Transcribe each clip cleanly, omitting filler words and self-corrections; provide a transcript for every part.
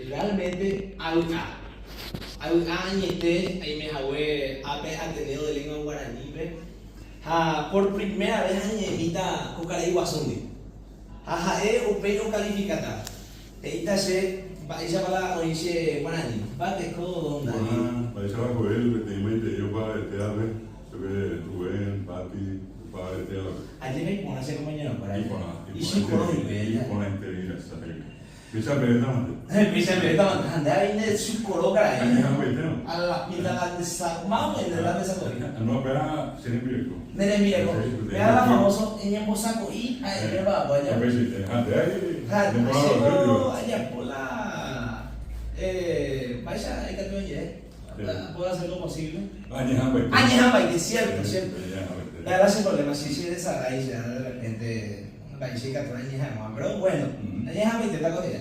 Realmente alga añete ahí me jagué ateneo de lengua guaraní por primera vez añemita cucaray guasundi upe o calificata esta se ella para oír guaraní va que todo donde paisa va con él te imagínate yo para el teatro sobre Rubén Pati para el teatro allí me pone a ser compañero para y con la integridad bisa beda bisa beda anda ini psikolog ahí a la pinta la desa mau en la desa no pero sini miraco nene miraco vea la famoso en Bosaco y ahí va vaya allá por la vaya hay que tener puedo hacer lo posible añejamba que es cierto la verdad sin problema si de esa raíz ya de repente la chica por añejamba pero bueno añejamba y te está cogiendo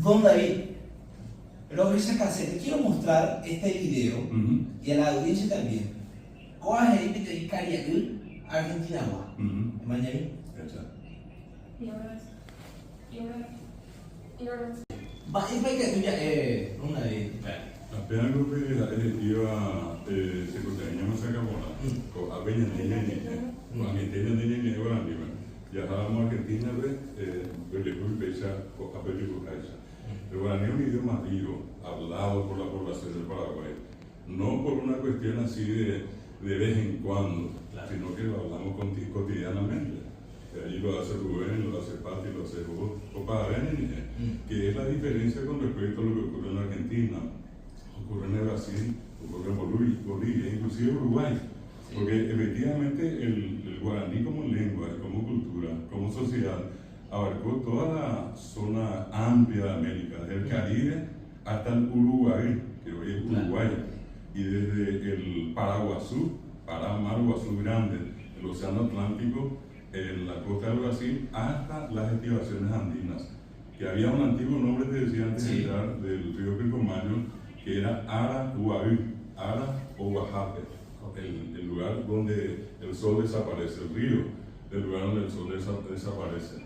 Don David, lo que esa casete, quiero mostrar este video y a la audiencia también. ¿Cuál es el que te Cariacul, Argentina? Mañana. Va, es para que tú ya, Don David. Apenas que iba secundaria más acá con apenas niña viajábamos a Argentina el guaraní es un idioma vivo, hablado por la población del Paraguay, no por una cuestión así de vez en cuando, sino que lo hablamos cotidianamente. Allí lo hace Rubén, lo hace Pati, lo hace vos, o Pagarani, que es la diferencia con respecto a lo que ocurre en Argentina, ocurre en Brasil, ocurre en Bolivia, inclusive Uruguay. Porque efectivamente el guaraní como lengua, como cultura, como sociedad, abarcó toda la zona amplia de América, desde el Caribe hasta el Uruguay, que hoy es Uruguay, y desde el Paraguazú, Mar Guazú Grande, el Océano Atlántico, en la costa del Brasil, hasta las estribaciones andinas, que había un antiguo nombre, te decía antes de entrar, del río Pilcomayo, que era Ara o Oaxaca. El lugar donde el sol desaparece, el río, el lugar donde el sol desaparece.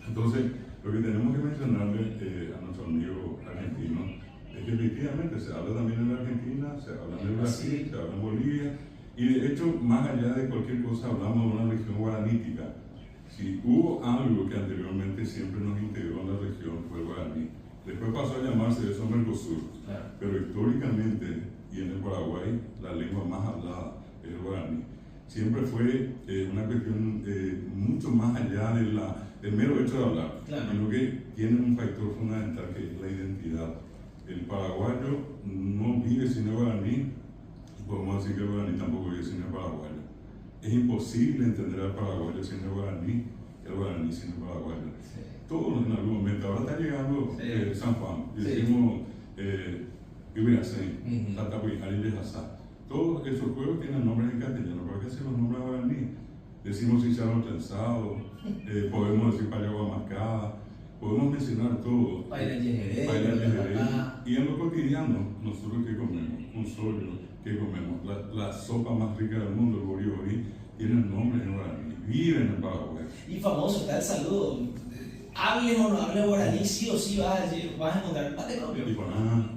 Entonces, lo que tenemos que mencionarle a nuestro amigo argentino es que efectivamente se habla también en la Argentina, se habla en el Brasil, se habla en Bolivia, y de hecho, más allá de cualquier cosa, hablamos de una región guaranítica. Si hubo algo que anteriormente siempre nos integró en la región, fue el guaraní. Después pasó a llamarse eso Mercosur, pero históricamente, y en el Paraguay la lengua más hablada es el guaraní. Siempre fue una cuestión mucho más allá del mero hecho de hablar, sino que tiene un factor fundamental que es la identidad. El paraguayo no vive sin el guaraní, podemos decir que el guaraní tampoco vive sin el paraguayo. Es imposible entender al paraguayo sin el guaraní sin el paraguayo. Todos en algún momento, ahora está llegando San Juan, y decimos Ibiracén, Tatapuijal y Lejazá. Todos esos juegos tienen nombres en castellano, pero ¿qué hacen los nombres guaraní? Decimos Cicharro Trenzado, podemos decir Payagua Mascada, podemos mencionar todo. Paila y en lo cotidiano, nosotros ¿qué comemos? Un sollo, ¿qué comemos? La sopa más rica del mundo, el boriborí, tiene el nombre en guaraní, vive en el Paraguay. Y famoso está el saludo. Hable o no hable guaraní, sí o sí vas a encontrar bate propio. Y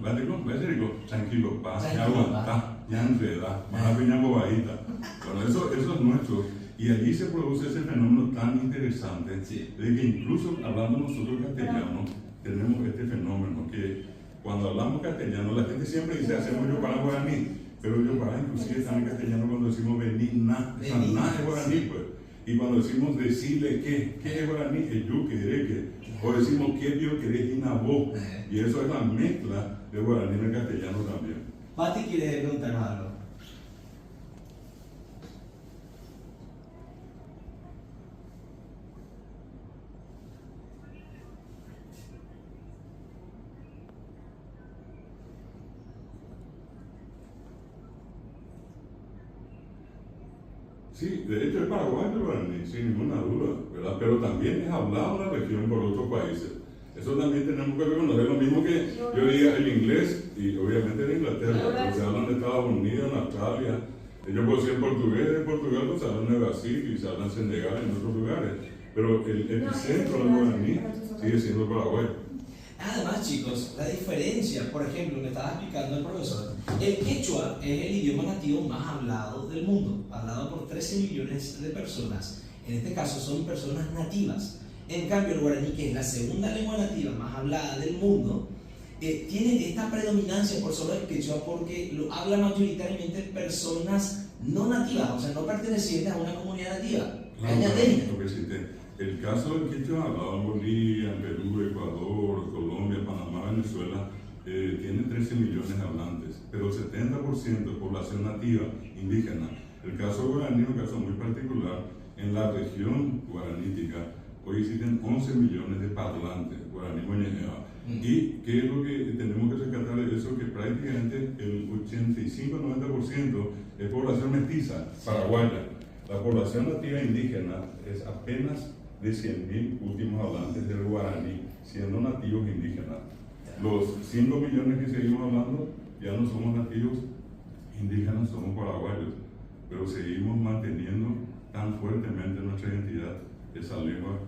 bate propio, tranquilo, paz, ya aguanta, ya enreda, más a piña bobadita. Bueno, eso es nuestro. Y allí se produce ese fenómeno tan interesante de que incluso hablando nosotros castellano, tenemos este fenómeno que cuando hablamos castellano, la gente siempre dice, hacemos yo para guaraní, pero yo para inclusive está en castellano cuando decimos venir, na es guaraní, pues. Y cuando decimos decirle qué es guaraní, el yo que, o decimos qué Dios que es inabó, y eso es la mezcla de guaraní en el castellano también. Pati quiere preguntarnos algo. Sí, de hecho es paraguayo el guaraní, sin ninguna duda, ¿verdad? Pero también es hablado en la región por otros países. Eso también tenemos que reconocer, lo mismo que yo diga el inglés, y obviamente en Inglaterra, pero se hablan de Estados Unidos, en Australia. Yo puedo decir portugués, en Portugal pues, se hablan de Brasil y se hablan en Senegal, en otros lugares. Pero el epicentro del guaraní sigue siendo Paraguay. Además, chicos, la diferencia, por ejemplo, me estaba explicando el profesor, el quechua es el idioma nativo más hablado del mundo, hablado por 13 millones de personas. En este caso son personas nativas. En cambio, el guaraní, que es la segunda lengua nativa más hablada del mundo, tiene esta predominancia por sobre el quechua porque lo hablan mayoritariamente personas no nativas, o sea, no pertenecientes a una comunidad nativa. El caso del quechua hablado en Bolivia, en Perú, Ecuador, Colombia, Panamá, Venezuela, tiene 13 millones de hablantes, pero el 70% de población nativa, indígena. El caso guaraní es un caso muy particular. En la región guaranítica hoy existen 11 millones de parlantes guaraní guañeñeva. ¿Y qué es lo que tenemos que rescatar de eso? Que prácticamente el 85-90% es población mestiza, paraguaya. La población nativa indígena es apenas de 100.000 últimos hablantes del guaraní, siendo nativos indígenas. Los 5 millones que seguimos hablando ya no somos nativos indígenas, somos paraguayos, pero seguimos manteniendo tan fuertamente nuestra identidad. Esa lengua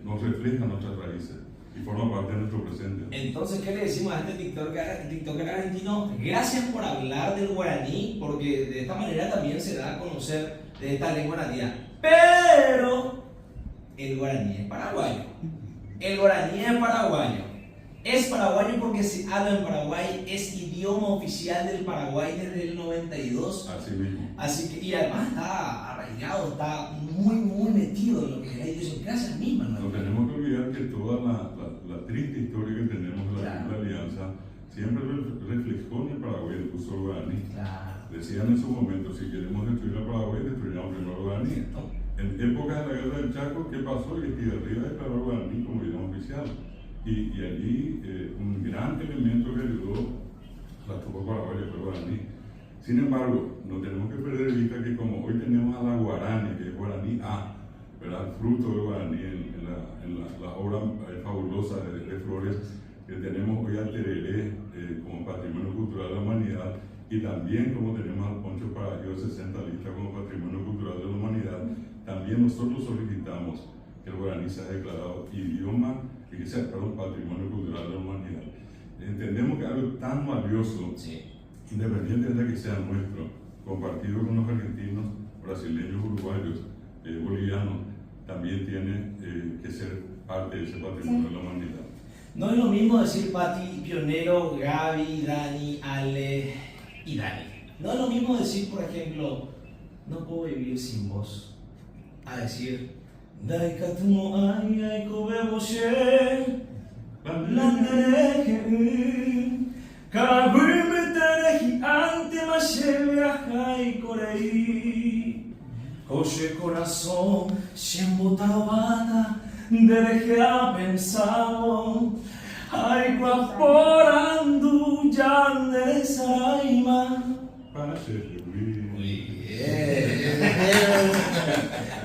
nos refleja nuestras raíces y forma parte de nuestro presente. Entonces, ¿qué le decimos a este TikToker argentino? Gracias por hablar del guaraní, porque de esta manera también se da a conocer de esta lengua nativa. Pero el guaraní es paraguayo. El guaraní es paraguayo. Es paraguayo porque se habla en Paraguay, es idioma oficial del Paraguay desde el 92. Así mismo. Así que, y además está arraigado, está muy metido en lo que es la idiosincrasia misma, ¿no? No tenemos que olvidar que toda la triste historia que tenemos de la Triple Alianza siempre reflejó en el Paraguay el uso del guaraní. Claro. Decían en su momento, si queremos destruir a Paraguay, destruyamos primero el guaraní. En épocas de la guerra del Chaco, ¿qué pasó? Y de arriba declaró el guaraní como idioma oficial. Y allí un gran elemento que ayudó a la tropa paraguaya fue el guaraní. Sin embargo, no tenemos que perder de vista que como hoy tenemos a la guarani, que es guaraní A, ¿verdad? Fruto del guaraní en la obra fabulosa de Flores, que tenemos hoy al tereré como patrimonio cultural de la humanidad, y también como tenemos al poncho paraguayo 60 listas como patrimonio cultural de la humanidad, también nosotros solicitamos que el guaraní sea declarado patrimonio cultural de la humanidad. Entendemos que algo tan valioso, independiente de que sea nuestro, compartido con los argentinos, brasileños, uruguayos, bolivianos, también tiene que ser parte de ese patrimonio de la humanidad. No es lo mismo decir Pati, Pionero, Gaby, Dani, Ale y Dani. No es lo mismo decir, por ejemplo, no puedo vivir sin vos, a decir Daikatumo ai ai kobeboshe landereje Kagui tereji ante mashebe ajai korei Koshe corazón siembo tabata dereje a pensado ai guaporandu yande saraima. Muy bien.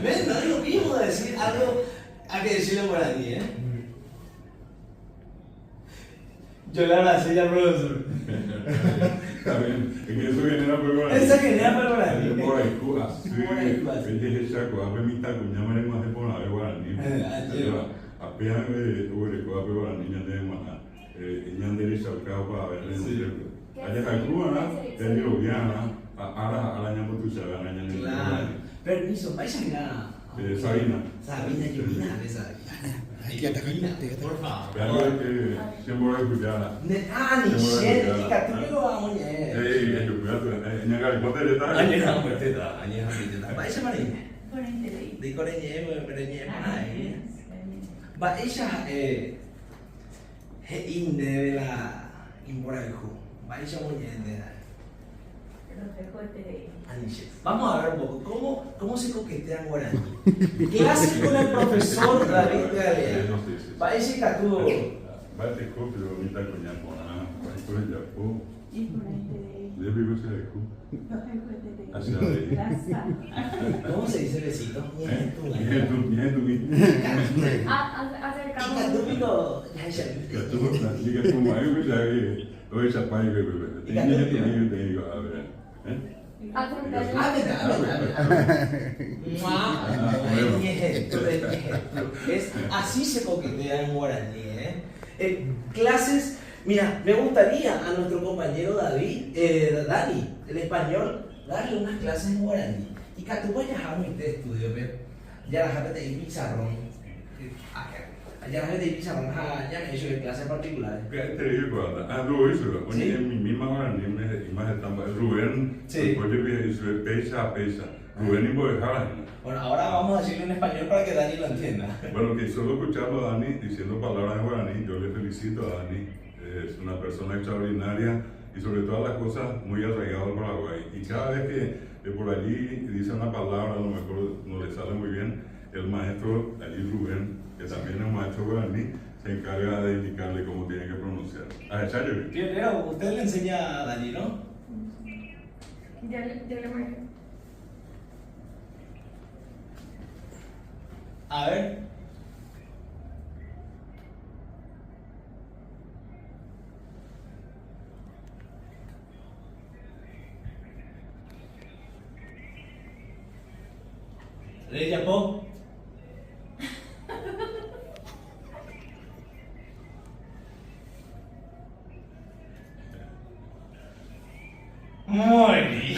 ¿Ves? No es lo mismo decir algo a que decirlo en guaraní, ¿eh? Yo le abracé ya al profesor. Está bien, es que eso genera por guaraní. Eso genera por guaraní. Es por ahí, así. Es de ese chaco, a ver mi taco, ya me le más de por ahí guaraní. Apenas huele con ape guaraní, ya de maná. Ya de ese chacao para ver el cierto. Allá calcula, ya de Oviana, ahora ya por tu chavana, ya de Claro. Permiso, paisa nada. Sabina. Sabina, yo ni nada de Sabina. Por favor. Vean que siempre voy a escuchar. Ni siete, chica, tú luego vamos a yo cuidado, ñagar, ¿cuánto le está? Añeja, muerteta, añeja, muerteta. Paisa marina. De coreñe, pareñe, va ella, inde de la imboraiku. Va ella muy bien. Vamos a ver un poco cómo se coquetea en guaraní. ¿Qué hace con el profesor David Galea? Va ese catudo. Va a te copio, bonita coñac, va a por el Japón. Le vivo ese de cu. Hacia de. ¿Cómo se dice besito? Nieto. Acercamos. Diga como ahí, pues ya que hoy se apaga, nieto, te digo, a ver. Es así se coquetea en guaraní, ¿eh? Clases, mira, me gustaría a nuestro compañero David, Dani, el español, darle unas clases en guaraní. Y que tú vayas a un estudio, pero ya la gente te dice pizarrón. Ya la gente te dice pizarrón, ya me he hecho de clases particulares. Oye, en mi misma guaraní, Rubén, Rubén y Bueno, ahora vamos a decirlo en español para que Dani lo entienda. Bueno, que solo escuchando a Dani diciendo palabras en guaraní, yo le felicito a Dani. Es una persona extraordinaria y sobre todas las cosas muy arraigado al Paraguay. Y cada vez que por allí dice una palabra, a lo mejor no le sale muy bien, el maestro allí Rubén, que también es un maestro guaraní, se encarga de indicarle cómo tiene que pronunciar. Pero usted le enseña a Dani, ¿no? Ya le muestro. A ver. ¿Le llamó? Muy bien.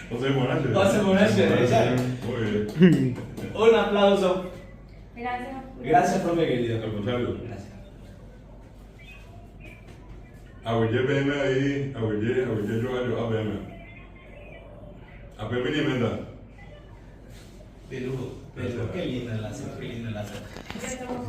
José Monache. José Monache, muy bien. Un aplauso. Gracias. Gracias, profe querido. Al contrario. Gracias. Abuye BM ahí, abuye yo ABM. ABM ni emenda. De lujo. Qué lindo enlace, qué lindo enlace. Ya estamos